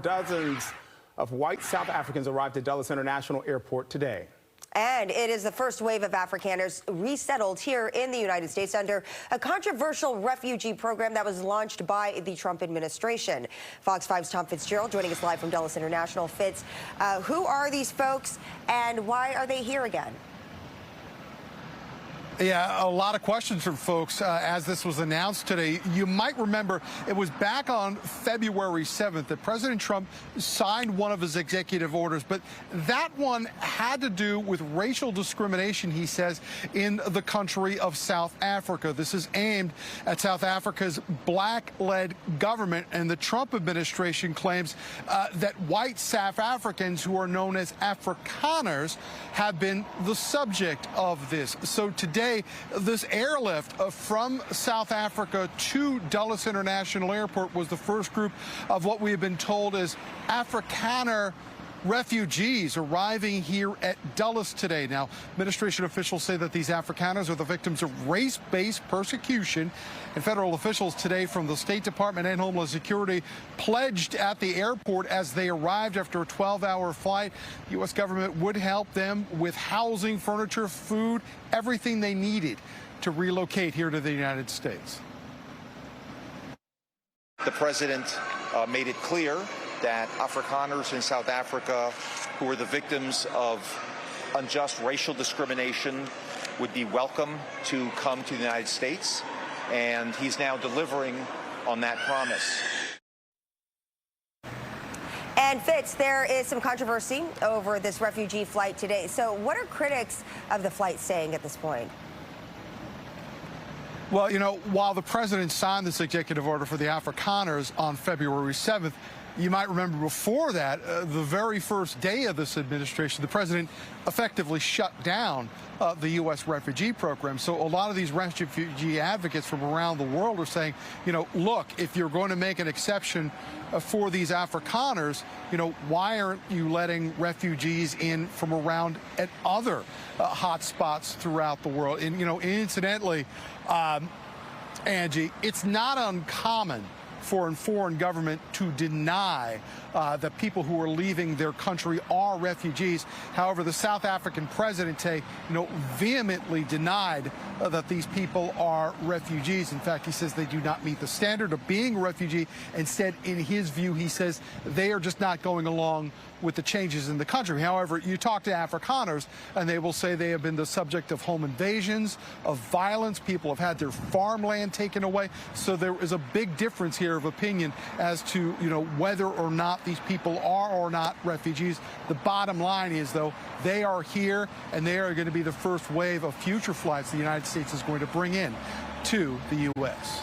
Dozens of white South Africans arrived at Dulles International Airport today. And it is the first wave of Afrikaners resettled here in the United States under a controversial refugee program that was launched by the Trump administration. Fox 5's Tom Fitzgerald joining us live from Dulles International. Fitz, who are these folks and why are they here again? Yeah, a lot of questions from folks as this was announced today. You might remember it was back on February 7th that President Trump signed one of his executive orders, but that one had to do with racial discrimination, he says, in the country of South Africa. This is aimed at South Africa's black-led government, and the Trump administration claims that white South Africans who are known as Afrikaners have been the subject of this. So today, this airlift from South Africa to Dulles International Airport was the first group of what we have been told as Afrikaner refugees arriving here at Dulles today. Now, administration officials say that these Afrikaners are the victims of race-based persecution, and federal officials today from the State Department and Homeland Security pledged at the airport as they arrived after a 12-hour flight. The U.S. government would help them with housing, furniture, food, everything they needed to relocate here to the United States. The president made it clear that Afrikaners in South Africa who were the victims of unjust racial discrimination would be welcome to come to the United States, and he's now delivering on that promise. And Fitz, there is some controversy over this refugee flight today. So what are critics of the flight saying at this point? Well, you know, while the president signed this executive order for the Afrikaners on February 7th, you might remember before that, the very first day of this administration, the president effectively shut down the U.S. refugee program. So a lot of these refugee advocates from around the world are saying, you know, look, if you're going to make an exception for these Afrikaners, you know, why aren't you letting refugees in from around at other hot spots throughout the world? And, you know, incidentally, Angie, it's not uncommon for a foreign government to deny that people who are leaving their country are refugees. However, the South African president, vehemently denied that these people are refugees. In fact, he says they do not meet the standard of being a refugee. Instead, in his view, he says they are just not going along with the changes in the country. However, you talk to Afrikaners, and they will say they have been the subject of home invasions, of violence. People have had their farmland taken away. So there is a big difference here of opinion as to, whether or not these people are or not refugees. The bottom line is, though, they are here, and they are going to be the first wave of future flights the United States is going to bring in to the U.S.